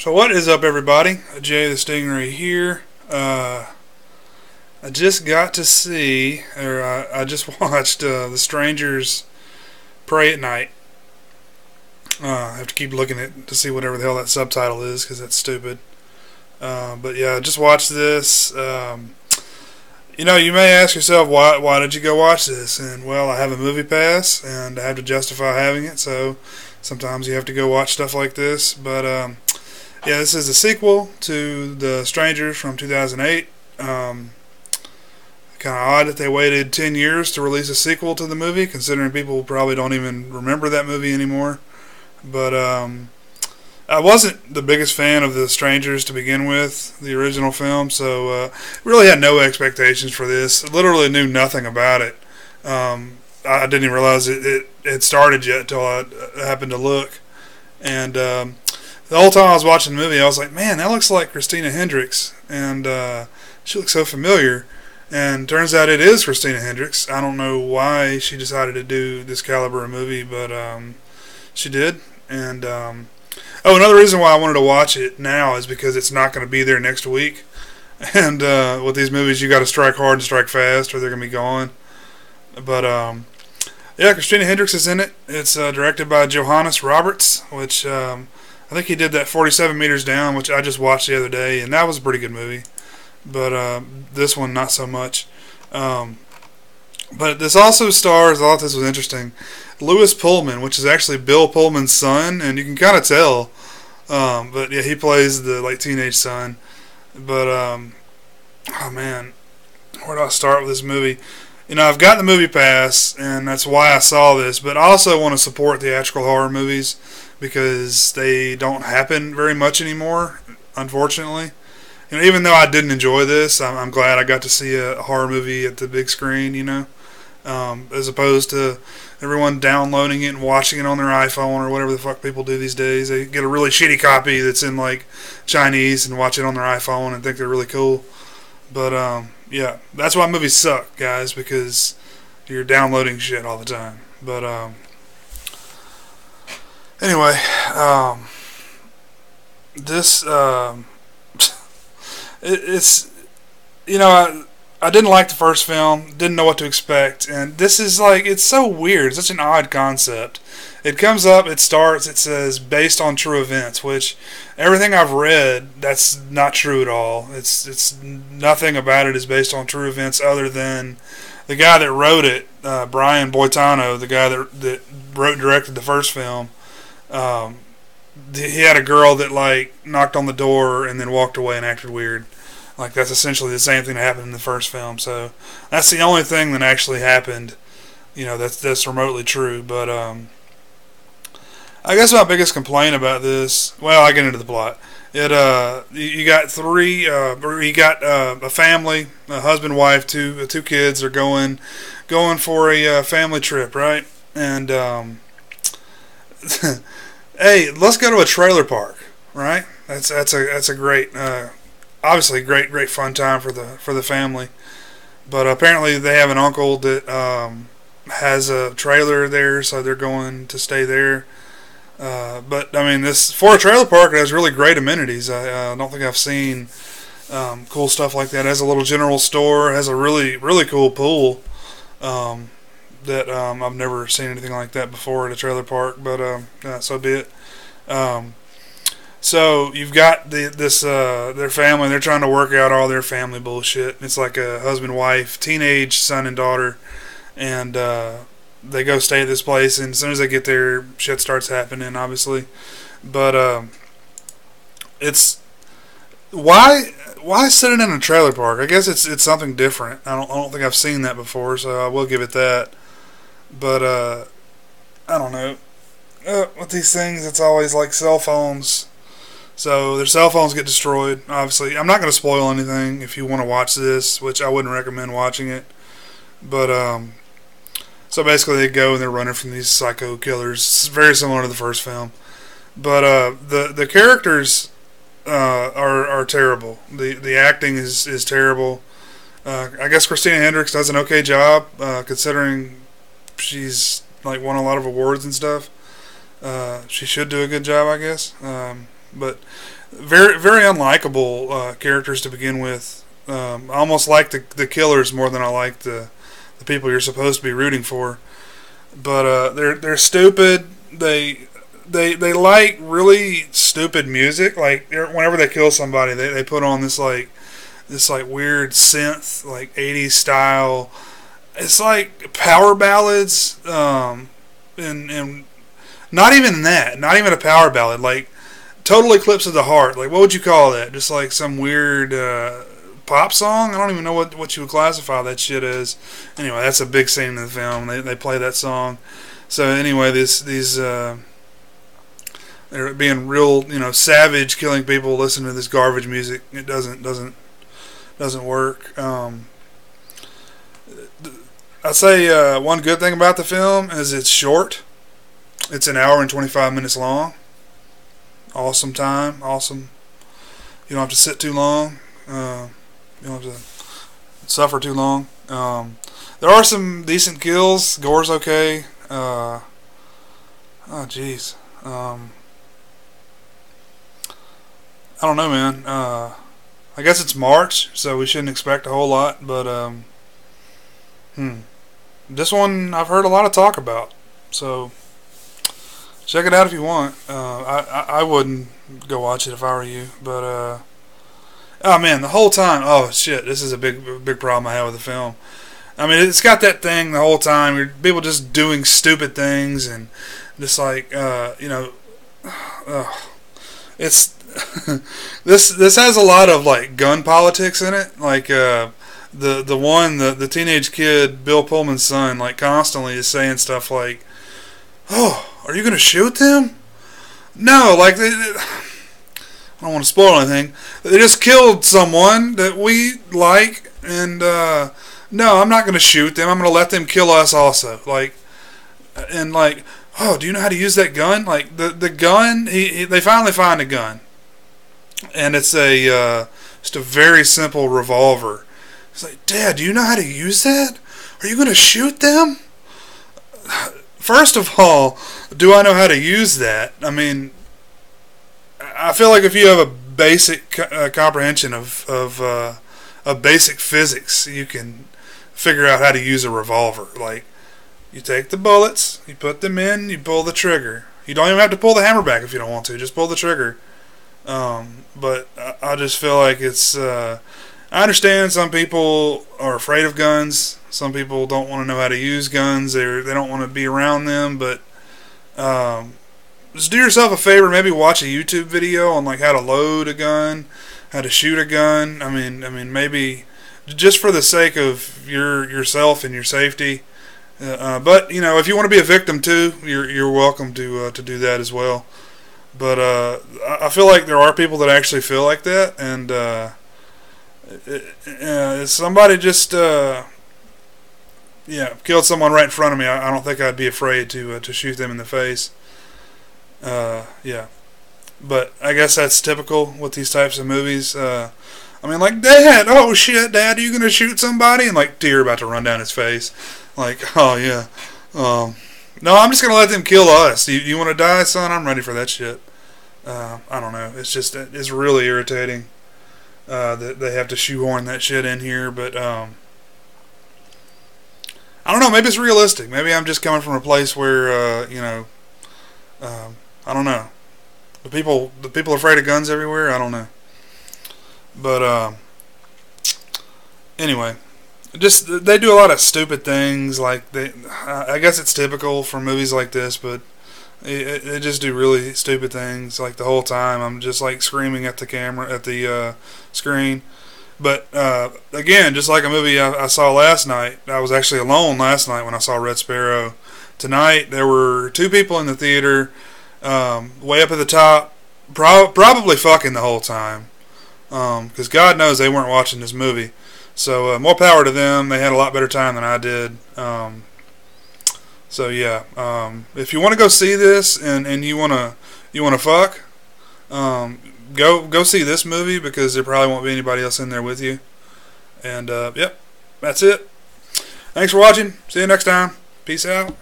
So what is up, everybody? Jaythestingray here. I just got to see, or I just watched The Strangers Pray at Night. I have to keep looking at to see whatever the hell that subtitle is because that's stupid. But yeah, I just watched this. You may ask yourself, why did you go watch this? And well, I have a movie pass, and I have to justify having it. So sometimes you have to go watch stuff like this. But yeah, this is a sequel to The Strangers from 2008. Kind of odd that they waited 10 years to release a sequel to the movie, considering people probably don't even remember that movie anymore. But I wasn't the biggest fan of The Strangers to begin with, the original film, so really had no expectations for this. I literally knew nothing about it. I didn't even realize it had started yet until I happened to look. And the whole time I was watching the movie, I was like, man, that looks like Christina Hendricks, and she looks so familiar. And turns out it is Christina Hendricks. I don't know why she decided to do this caliber of movie, but she did. And another reason why I wanted to watch it now is because it's not going to be there next week. And with these movies, you got to strike hard and strike fast, or they're going to be gone. But yeah, Christina Hendricks is in it. It's directed by Johannes Roberts, which I think he did that 47 Meters Down, which I just watched the other day, and that was a pretty good movie. But this one, not so much. But this also stars, I thought this was interesting, Lewis Pullman, which is actually Bill Pullman's son, and you can kind of tell. But yeah, he plays the teenage son. But oh man, where do I start with this movie? I've got the movie pass, and that's why I saw this. But I also want to support theatrical horror movies because they don't happen very much anymore, unfortunately. Even though I didn't enjoy this, I'm glad I got to see a horror movie at the big screen, as opposed to everyone downloading it and watching it on their iPhone or whatever the fuck people do these days. They get a really shitty copy that's in Chinese and watch it on their iPhone and think they're really cool. But yeah, that's why movies suck, guys, because you're downloading shit all the time. But anyway, this it's I didn't like the first film, didn't know what to expect, and this is it's so weird, such an odd concept. It comes up, it starts, it says based on true events, which everything I've read, that's not true at all. It's nothing about it is based on true events other than the guy that wrote it, Brian Boitano, the guy that wrote and directed the first film. He had a girl that knocked on the door and then walked away and acted weird. That's essentially the same thing that happened in the first film. So that's the only thing that actually happened, that's remotely true. But I guess my biggest complaint about this, well, I get into the plot. You got a family, a husband, wife, two kids are going for a family trip, right? And hey, let's go to a trailer park, right? That's a great, obviously great fun time for the family. But apparently they have an uncle that has a trailer there, so they're going to stay there. But I mean, this for a trailer park, it has really great amenities. I don't think I've seen cool stuff like that. It has a little general store, it has a really cool pool. That I've never seen anything like that before at a trailer park, but so be it. So you've got their family. They're trying to work out all their family bullshit. It's like a husband, wife, teenage son and daughter, and they go stay at this place. And as soon as they get there, shit starts happening, obviously. But it's why sit it in a trailer park? I guess it's something different. I don't think I've seen that before, so I will give it that. But I don't know. With these things, it's always like cell phones. So their cell phones get destroyed, obviously. I'm not going to spoil anything if you want to watch this, which I wouldn't recommend watching it. But so basically they go and they're running from these psycho killers. It's very similar to the first film. But the characters are terrible. The acting is terrible. I guess Christina Hendricks does an okay job, considering she's won a lot of awards and stuff. She should do a good job, I guess. But very very unlikable characters to begin with. I almost like the killers more than I like the people you're supposed to be rooting for. But they're stupid. They like really stupid music. Like whenever they kill somebody, they put on this like weird synth, like 80s style. It's like power ballads, and not even that, not even a power ballad, like total eclipse of the heart. Like what would you call that? Just like some weird pop song? I don't even know what you would classify that shit as. Anyway, that's a big scene in the film. They play that song. So anyway, these they're being real, savage, killing people, listening to this garbage music. It doesn't work. I'd say one good thing about the film is it's short. It's an hour and 25 minutes long. Awesome time. Awesome. You don't have to sit too long. You don't have to suffer too long. There are some decent kills. Gore's okay. Oh, jeez. I don't know, man. I guess it's March, so we shouldn't expect a whole lot. But this one I've heard a lot of talk about. So check it out if you want. I wouldn't go watch it if I were you. But oh man, the whole time. Oh shit, this is a big problem I have with the film. I mean, it's got that thing the whole time. People just doing stupid things and just like it's this has a lot of like gun politics in it. Like the teenage kid, Bill Pullman's son, like constantly is saying stuff like, "Oh, are you gonna shoot them?" No, like I don't want to spoil anything. They just killed someone that we like, and no, I'm not going to shoot them. I'm going to let them kill us also. Like, and like, oh, do you know how to use that gun? Like the gun, they finally find a gun, and it's just a very simple revolver. It's like, Dad, do you know how to use that? Are you going to shoot them? First of all, do I know how to use that? I mean, I feel like if you have a basic comprehension of basic physics, you can figure out how to use a revolver. Like, you take the bullets, you put them in, you pull the trigger. You don't even have to pull the hammer back if you don't want to. Just pull the trigger. But I just feel like it's... I understand some people are afraid of guns. Some people don't want to know how to use guns. They don't want to be around them. But just do yourself a favor. Maybe watch a YouTube video on like how to load a gun, how to shoot a gun. I mean, maybe just for the sake of yourself and your safety. But if you want to be a victim too, you're welcome to do that as well. But I feel like there are people that actually feel like that, and somebody just killed someone right in front of me. I don't think I'd be afraid to shoot them in the face. But I guess that's typical with these types of movies. I mean, like, Dad, oh shit, Dad, are you gonna shoot somebody? And like, tear about to run down his face. Like, oh yeah. No, I'm just gonna let them kill us. You want to die, son? I'm ready for that shit. I don't know. It's really irritating that they have to shoehorn that shit in here. But I don't know. Maybe it's realistic. Maybe I'm just coming from a place where I don't know. The people are afraid of guns everywhere. I don't know. But anyway, just they do a lot of stupid things. Like I guess it's typical for movies like this, but they just do really stupid things. Like the whole time, I'm just like screaming at the camera, at the screen. But again, just like a movie I saw last night, I was actually alone last night when I saw Red Sparrow. Tonight there were 2 people in the theater, way up at the top, probably fucking the whole time, because God knows they weren't watching this movie. So more power to them. They had a lot better time than I did. So yeah, if you want to go see this and you wanna fuck, go see this movie, because there probably won't be anybody else in there with you. And yep, that's it. Thanks for watching. See you next time. Peace out.